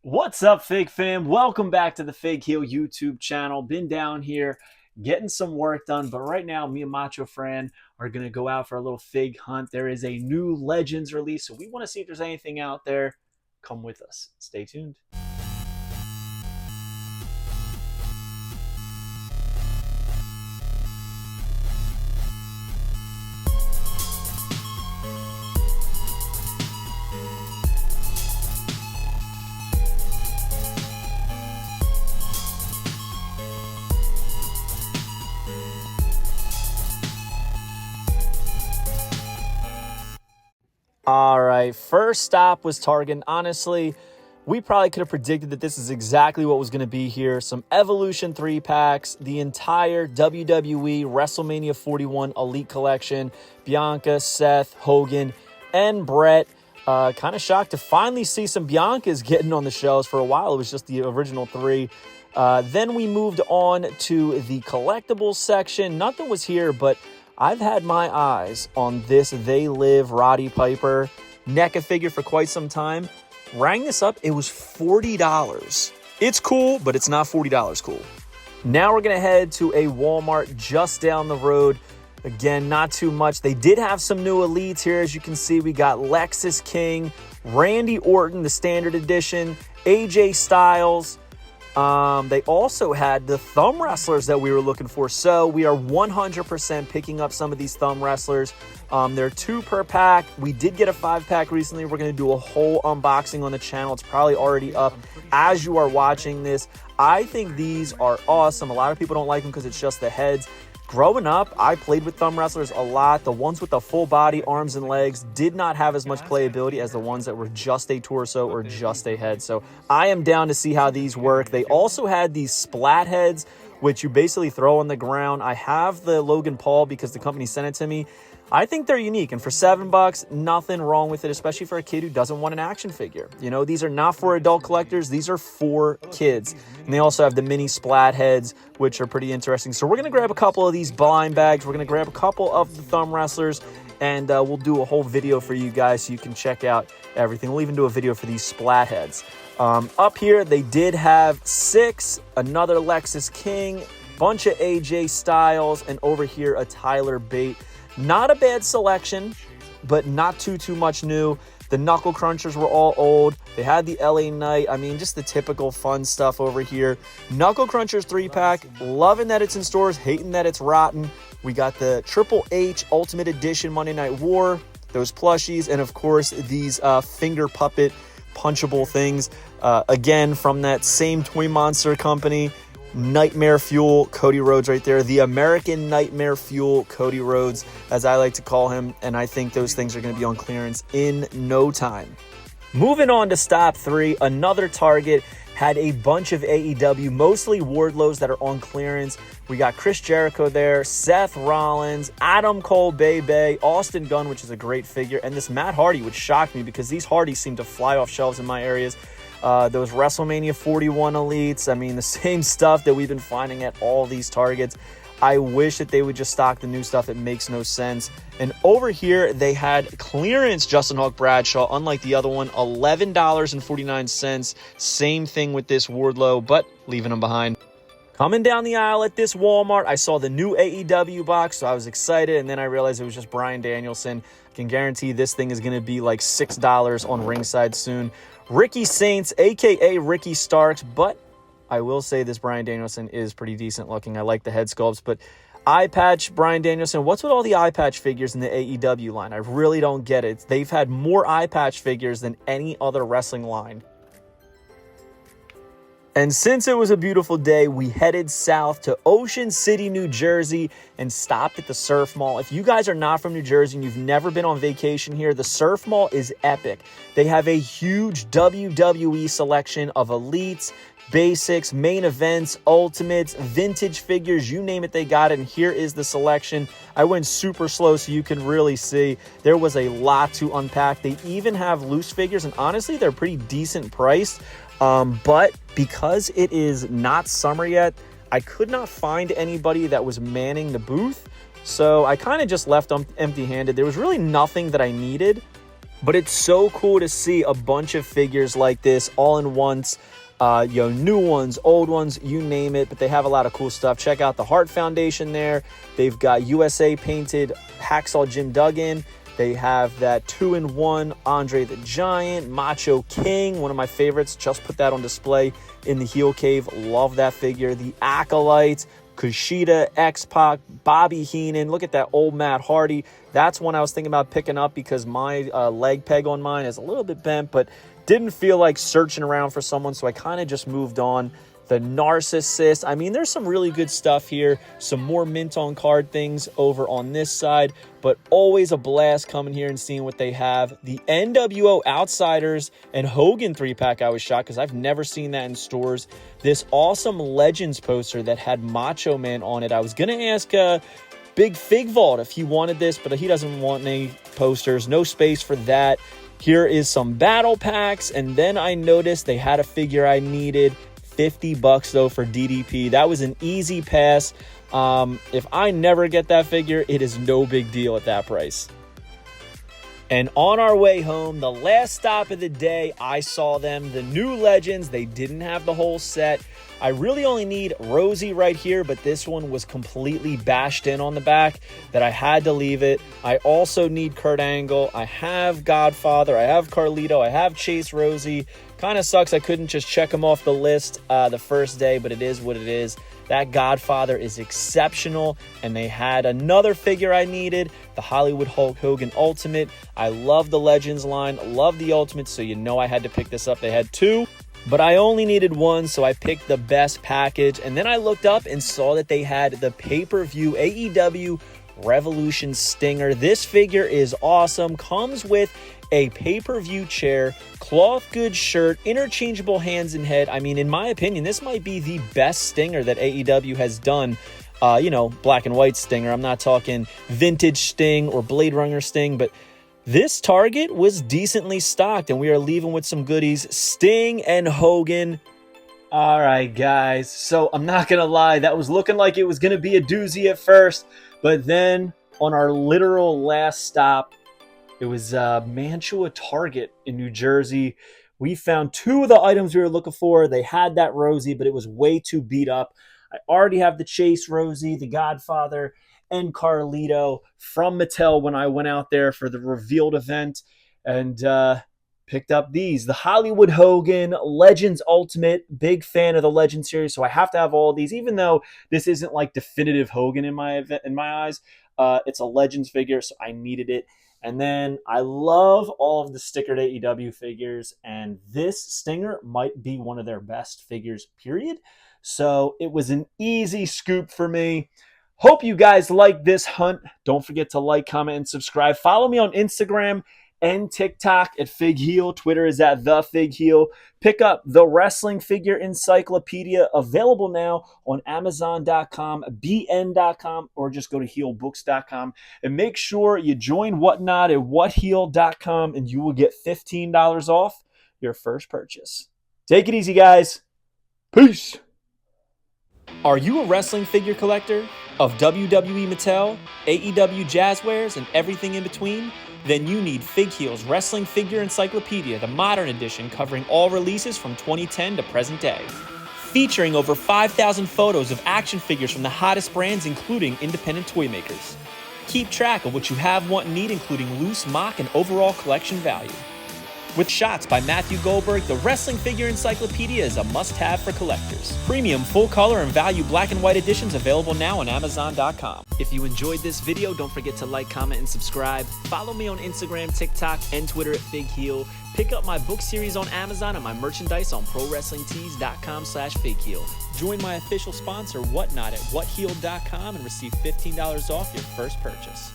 What's up, Fig fam? Welcome back to the Fig Heel YouTube channel. Been down here getting some work done, but right now, me and Macho Fran are going to go out for a little fig hunt. There is a new Legends release, so we want to see if there's anything out there. Come with us. Stay tuned. All right, first stop was Target. Honestly, we probably could have predicted that this is exactly what was going to be here. Some Evolution 3-packs, the entire WWE WrestleMania 41 Elite Collection, Bianca, Seth, Hogan, and Brett. Kind of shocked to finally see some Biancas getting on the shelves. For a while, it was just the original three. Then we moved on to the collectibles section. Nothing was here, but I've had my eyes on this They Live Roddy Piper NECA figure for quite some time. Rang this up, it was $40. It's cool, but it's not $40 cool. Now we're going to head to a Walmart just down the road. Again, not too much. They did have some new elites here. As you can see, we got Lexus King, Randy Orton, the standard edition, AJ Styles. They also had the thumb wrestlers that we were looking for. So we are 100% picking up some of these thumb wrestlers. They're 2 per pack. We did get a 5-pack recently. We're going to do a whole unboxing on the channel. It's probably already up as you are watching this. I think these are awesome. A lot of people don't like them because it's just the heads. Growing up, I played with thumb wrestlers a lot. The ones with the full body, arms and legs did not have as much playability as the ones that were just a torso or just a head. So I am down to see how these work. They also had these splat heads, which you basically throw on the ground. I have the Logan Paul because the company sent it to me. I think they're unique, and for $7, nothing wrong with it, especially for a kid who doesn't want an action figure. You know, these are not for adult collectors. These are for kids. And they also have the mini splat heads, which are pretty interesting. So we're going to grab a couple of these blind bags. We're going to grab a couple of the thumb wrestlers, and we'll do a whole video for you guys so you can check out everything. We'll even do a video for these splat heads. Up here, they did have 6, another Lexus King, bunch of AJ Styles, and over here, a Tyler Bate. Not a bad selection, but not too much new. The Knuckle Crunchers were all old. They had the LA Knight. I mean, just the typical fun stuff over here. Knuckle Crunchers 3-pack. Loving that it's in stores, hating that it's rotten. We got the Triple H Ultimate Edition Monday Night War, those plushies, and of course, these finger puppet punchable things. Again, from that same Toy Monster company. Nightmare Fuel Cody Rhodes right there, the American Nightmare Fuel Cody Rhodes, as I like to call him, and I think those things are going to be on clearance in no time. Moving on to stop 3, another Target had a bunch of AEW, mostly Wardlows that are on clearance. We got Chris Jericho there, Seth Rollins, Adam Cole, Bebe, Austin Gunn, which is a great figure, and this Matt Hardy, which shocked me because these Hardys seem to fly off shelves in my areas. Those WrestleMania 41 elites, I mean, the same stuff that we've been finding at all these Targets. I wish that they would just stock the new stuff. It makes no sense. And over here, they had clearance Justin Hawk Bradshaw, unlike the other one, $11.49. Same thing with this Wardlow, but leaving them behind. Coming down the aisle at this Walmart, I saw the new AEW box, so I was excited, and then I realized it was just Bryan Danielson. I can guarantee this thing is going to be like $6 on Ringside soon. Ricky Saints, a.k.a. Ricky Starks, but I will say this Bryan Danielson is pretty decent looking. I like the head sculpts, but eye patch Bryan Danielson, what's with all the eye patch figures in the AEW line? I really don't get it. They've had more eye patch figures than any other wrestling line. And since it was a beautiful day, we headed south to Ocean City, New Jersey, and stopped at the Surf Mall. If you guys are not from New Jersey and you've never been on vacation here, the Surf Mall is epic. They have a huge WWE selection of elites, basics, main events, ultimates, vintage figures, you name it, they got it. And here is the selection. I went super slow so you can really see. There was a lot to unpack. They even have loose figures, and honestly, they're pretty decent priced. But because it is not summer yet, I could not find anybody that was manning the booth. So I kind of just left empty-handed. There was really nothing that I needed. But it's so cool to see a bunch of figures like this all in once. New ones, old ones, you name it, but they have a lot of cool stuff. Check out the Hart Foundation there. They've got USA painted Hacksaw Jim Duggan. They have that 2-in-1 Andre the Giant, Macho King, one of my favorites. Just put that on display in the Heel Cave. Love that figure. The Acolyte, Kushida, X-Pac, Bobby Heenan. Look at that old Matt Hardy. That's one I was thinking about picking up because my leg peg on mine is a little bit bent, but didn't feel like searching around for someone, so I kind of just moved on. The Narcissist. I mean, there's some really good stuff here. Some more mint on card things over on this side, but always a blast coming here and seeing what they have. The NWO Outsiders and Hogan 3-pack, I was shocked because I've never seen that in stores. This awesome Legends poster that had Macho Man on it. I was going to ask Big Fig Vault if he wanted this, but he doesn't want any posters. No space for that. Here is some battle packs, and then I noticed they had a figure I needed. $50 though for DDP. That was an easy pass. If I never get that figure, it is no big deal at that price. And on our way home, the last stop of the day, I saw them, the new Legends. They didn't have the whole set. I really only need Rosie right here, but this one was completely bashed in on the back that I had to leave it. I also need Kurt Angle. I have Godfather. I have Carlito. I have Chase Rosie. Kind of sucks I couldn't just check them off the list the first day, but it is what it is. That Godfather is exceptional, and they had another figure I needed, the Hollywood Hulk Hogan Ultimate. I love the Legends line, love the Ultimate, so you know I had to pick this up. They had two, but I only needed one, so I picked the best package. And then I looked up and saw that they had the pay-per-view AEW Revolution Stinger. This figure is awesome, comes with a pay-per-view chair, cloth goods shirt, interchangeable hands and head. I mean, in my opinion, this might be the best Stinger that AEW has done. Black and white Stinger. I'm not talking vintage Sting or Blade Runner Sting, but this Target was decently stocked, and we are leaving with some goodies. Sting and Hogan. All right, guys. So I'm not going to lie. That was looking like it was going to be a doozy at first, but then on our literal last stop, it was Mantua Target in New Jersey. We found two of the items we were looking for. They had that Rosie, but it was way too beat up. I already have the Chase Rosie, the Godfather, and Carlito from Mattel when I went out there for the revealed event, and picked up these. The Hollywood Hogan, Legends Ultimate. Big fan of the Legend series, so I have to have all of these, even though this isn't like definitive Hogan in my eyes. It's a Legends figure, so I needed it. And then I love all of the stickered AEW figures, and this Stinger might be one of their best figures, period. So it was an easy scoop for me. Hope you guys like this hunt. Don't forget to like, comment, and subscribe. Follow me on Instagram and TikTok at Fig Heel. Twitter is at The Fig Heel. Pick up the Wrestling Figure Encyclopedia, available now on Amazon.com, BN.com, or just go to HeelBooks.com. And make sure you join Whatnot at WhatHeal.com, and you will get $15 off your first purchase. Take it easy, guys. Peace. Are you a wrestling figure collector of WWE Mattel, AEW Jazzwares, and everything in between? Then you need Fig Heel's Wrestling Figure Encyclopedia, the modern edition covering all releases from 2010 to present day. Featuring over 5,000 photos of action figures from the hottest brands, including independent toy makers. Keep track of what you have, want, and need, including loose, mock, and overall collection value. With shots by Matthew Goldberg, the Wrestling Figure Encyclopedia is a must-have for collectors. Premium, full-color, and value black and white editions available now on Amazon.com. If you enjoyed this video, don't forget to like, comment, and subscribe. Follow me on Instagram, TikTok, and Twitter at Fig Heel. Pick up my book series on Amazon and my merchandise on ProWrestlingTees.com/FigHeel. Join my official sponsor, Whatnot, at WhatHeal.com and receive $15 off your first purchase.